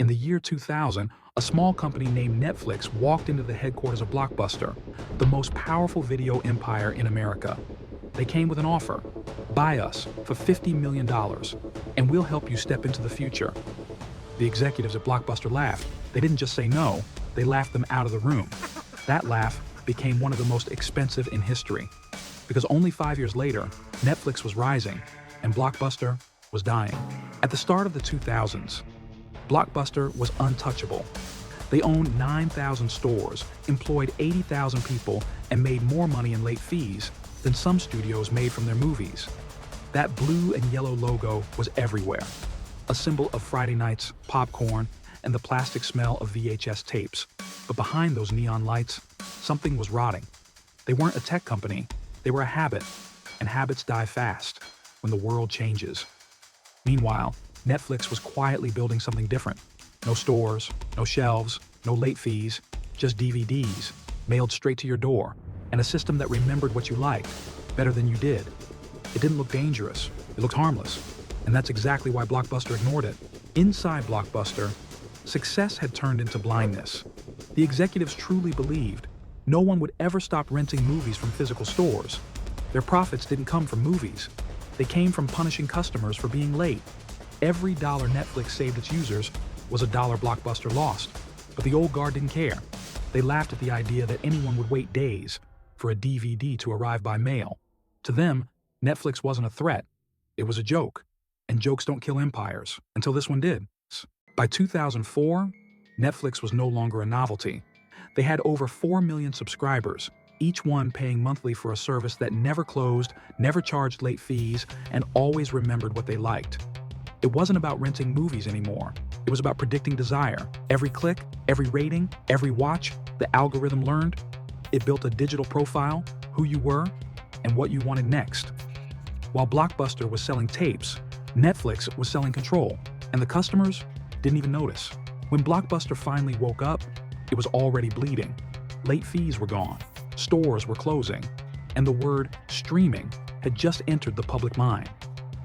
In the year 2000, a small company named Netflix walked into the headquarters of Blockbuster, the most powerful video empire in America. They came with an offer: buy us for $50 million, and we'll help you step into the future. The executives at Blockbuster laughed. They didn't just say no, they laughed them out of the room. That laugh became one of the most expensive in history, because only 5 years later, Netflix was rising and Blockbuster was dying. At the start of the 2000s, Blockbuster was untouchable. They owned 9,000 stores, employed 80,000 people, and made more money in late fees than some studios made from their movies. That blue and yellow logo was everywhere, a symbol of Friday nights, popcorn, and the plastic smell of VHS tapes. But behind those neon lights, something was rotting. They weren't a tech company, they were a habit, and habits die fast when the world changes. Meanwhile, Netflix was quietly building something different. No stores, no shelves, no late fees, just DVDs, mailed straight to your door, and a system that remembered what you liked better than you did. It didn't look dangerous, it looked harmless, and that's exactly why Blockbuster ignored it. Inside Blockbuster, success had turned into blindness. The executives truly believed no one would ever stop renting movies from physical stores. Their profits didn't come from movies. They came from punishing customers for being late. Every dollar Netflix saved its users was a dollar Blockbuster lost. But the old guard didn't care. They laughed at the idea that anyone would wait days for a DVD to arrive by mail. To them, Netflix wasn't a threat. It was a joke. And jokes don't kill empires, until this one did. By 2004, Netflix was no longer a novelty. They had over 4 million subscribers, each one paying monthly for a service that never closed, never charged late fees, and always remembered what they liked. It wasn't about renting movies anymore. It was about predicting desire. Every click, every rating, every watch, the algorithm learned. It built a digital profile, who you were, and what you wanted next. While Blockbuster was selling tapes, Netflix was selling control, and the customers didn't even notice. When Blockbuster finally woke up, it was already bleeding. Late fees were gone, stores were closing, and the word streaming had just entered the public mind.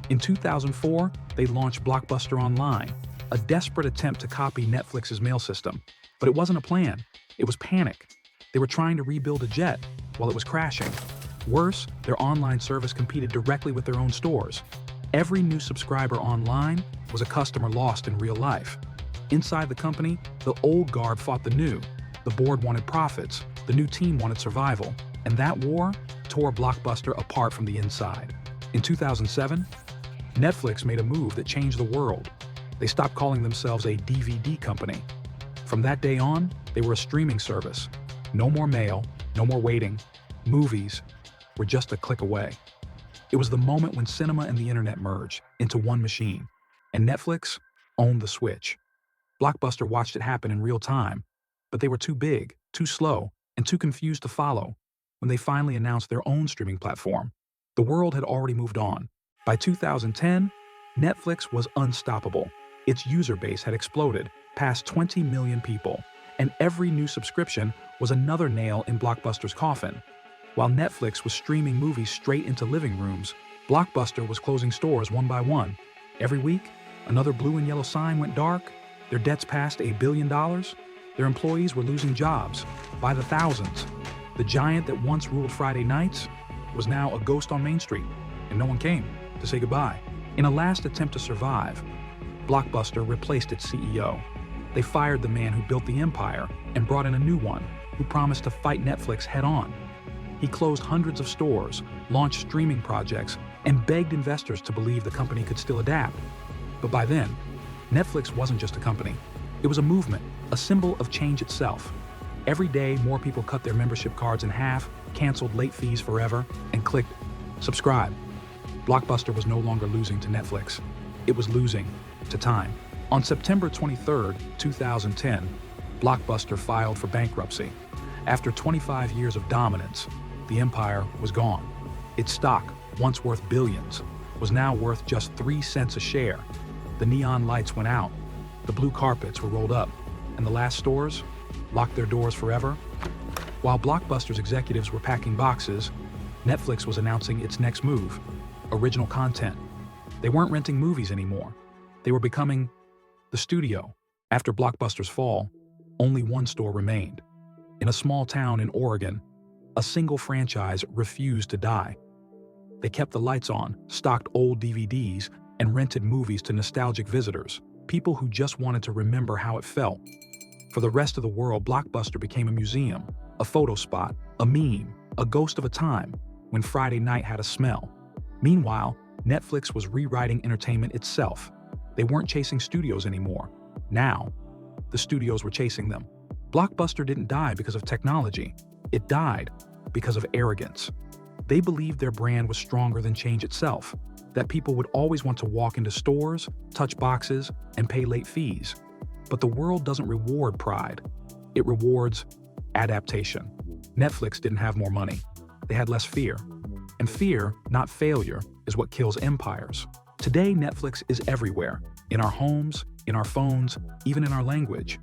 In 2004, they launched Blockbuster Online, a desperate attempt to copy Netflix's mail system. But it wasn't a plan, it was panic. They were trying to rebuild a jet while it was crashing. Worse, their online service competed directly with their own stores. Every new subscriber online was a customer lost in real life. Inside the company, the old guard fought the new. The board wanted profits, the new team wanted survival, and that war tore Blockbuster apart from the inside. In 2007, Netflix made a move that changed the world. They stopped calling themselves a DVD company. From that day on, they were a streaming service. No more mail, no more waiting. Movies were just a click away. It was the moment when cinema and the internet merged into one machine, and Netflix owned the switch. Blockbuster watched it happen in real time, but they were too big, too slow, and too confused to follow. When they finally announced their own streaming platform, the world had already moved on. By 2010, Netflix was unstoppable. Its user base had exploded, past 20 million people, and every new subscription was another nail in Blockbuster's coffin. While Netflix was streaming movies straight into living rooms, Blockbuster was closing stores one by one. Every week, another blue and yellow sign went dark, their debts passed $1 billion, their employees were losing jobs by the thousands. The giant that once ruled Friday nights was now a ghost on Main Street, and no one came to say goodbye. In a last attempt to survive, Blockbuster replaced its CEO. They fired the man who built the empire and brought in a new one who promised to fight Netflix head-on. He closed hundreds of stores, launched streaming projects, and begged investors to believe the company could still adapt. But by then, Netflix wasn't just a company. It was a movement, a symbol of change itself. Every day, more people cut their membership cards in half, canceled late fees forever, and clicked subscribe. Blockbuster was no longer losing to Netflix. It was losing to time. On September 23, 2010, Blockbuster filed for bankruptcy. After 25 years of dominance, the empire was gone. Its stock, once worth billions, was now worth just 3 cents a share. The neon lights went out, the blue carpets were rolled up, and the last stores locked their doors forever. While Blockbuster's executives were packing boxes, Netflix was announcing its next move: original content. They weren't renting movies anymore. They were becoming the studio, After Blockbuster's fall, only one store remained. In a small town in Oregon, a single franchise refused to die. They kept the lights on, stocked old DVDs, and rented movies to nostalgic visitors, people who just wanted to remember how it felt. For the rest of the world, Blockbuster became a museum, a photo spot, a meme, a ghost of a time when Friday night had a smell. Meanwhile, Netflix was rewriting entertainment itself. They weren't chasing studios anymore. Now, the studios were chasing them. Blockbuster didn't die because of technology. It died because of arrogance. They believed their brand was stronger than change itself, that people would always want to walk into stores, touch boxes, and pay late fees. But the world doesn't reward pride. It rewards adaptation. Netflix didn't have more money. They had less fear. And fear, not failure, is what kills empires. Today, Netflix is everywhere, in our homes, in our phones, even in our language.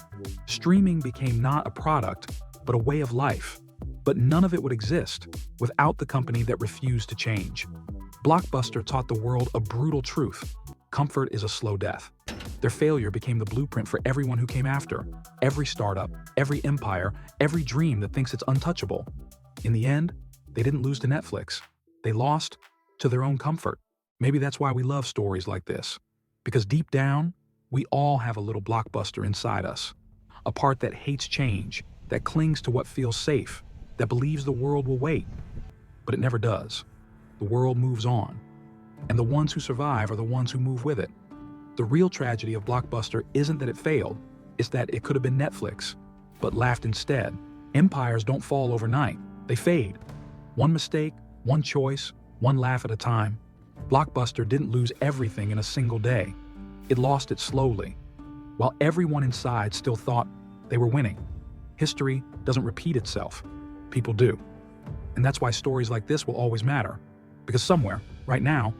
Streaming became not a product, but a way of life. But none of it would exist without the company that refused to change. Blockbuster taught the world a brutal truth. Comfort is a slow death. Their failure became the blueprint for everyone who came after. Every startup, every empire, every dream that thinks it's untouchable. In the end, they didn't lose to Netflix. They lost to their own comfort. Maybe that's why we love stories like this. Because deep down, we all have a little Blockbuster inside us. A part that hates change, that clings to what feels safe, that believes the world will wait. But it never does. The world moves on. And the ones who survive are the ones who move with it. The real tragedy of Blockbuster isn't that it failed, it's that it could have been Netflix, but laughed instead. Empires don't fall overnight. They fade. One mistake, one choice, one laugh at a time. Blockbuster didn't lose everything in a single day. It lost it slowly, while everyone inside still thought they were winning. History doesn't repeat itself. People do. And that's why stories like this will always matter. Because somewhere, right now,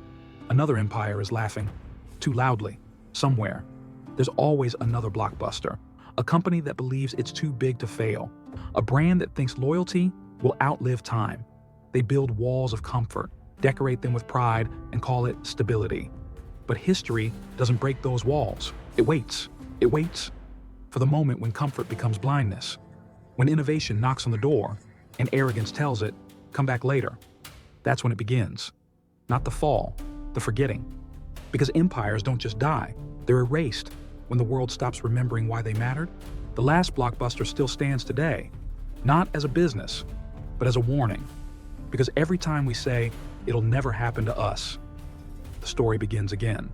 another empire is laughing, too loudly, somewhere. There's always another Blockbuster, a company that believes it's too big to fail, a brand that thinks loyalty will outlive time. They build walls of comfort, decorate them with pride, and call it stability. But history doesn't break those walls. It waits. It waits for the moment when comfort becomes blindness, when innovation knocks on the door and arrogance tells it, come back later. That's when it begins. Not the fall, the forgetting. Because empires don't just die, they're erased when the world stops remembering why they mattered. The last Blockbuster still stands today, not as a business, but as a warning. Because every time we say, it'll never happen to us, the story begins again.